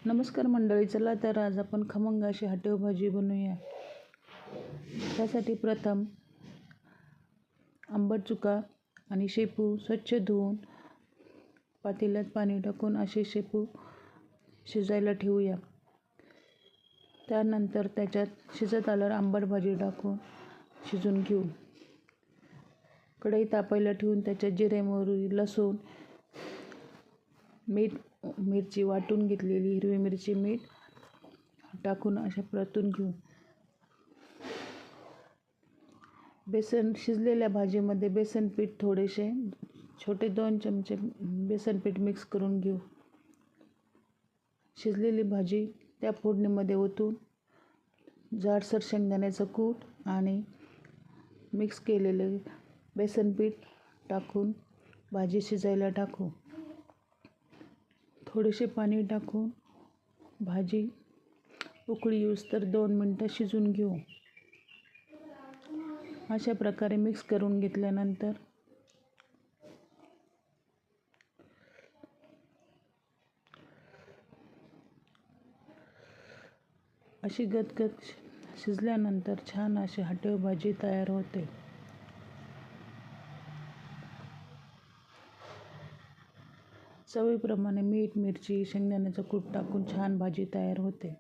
नमस्कार मंडळी, चला तर आज आपण खमंग अशी हटव भाजी बनवूया. त्यासाठी प्रथम आंबट चुका आणि शेपू स्वच्छ धुवून पातेल्यात पाणी टाकून असे शेपू शिजायला ठेवूया. त्यानंतर त्याच्यात शिजत आल्यावर आंबट भाजी टाकून शिजून घेऊ. कढई तापायला ठेवून त्याच्यात जिरे, मोहरी, लसूण, मीठ, मिरची वाटून घेतलेली हिरवी मिरची, मीठ टाकून अशा परतून घेऊ. बेसन शिजलेल्या भाजीमध्ये बेसन पीठ थोडेसे छोटे 2 चमचे बेसन पीठ मिक्स करून घेऊ. शिजलेली भाजी त्या फोडणीमध्ये ओतून जाडसर शेंगदाण्याचं कूट आणि मिक्स केलेले बेसन पीठ टाकून भाजी शिजायला टाकू. थोडेसे पाणी टाकून भाजी उकळी येऊस्तर 2 मिनिटं शिजून घेऊ. अशा प्रकारे मिक्स करून घेतल्यानंतर अशी गदगद शिजल्यानंतर छान अशी हटव भाजी तयार होते. चवीप्रमाणे मीठ, मिरची, शेंगदाण्याचं कूट टाकून छान भाजी तयार होते.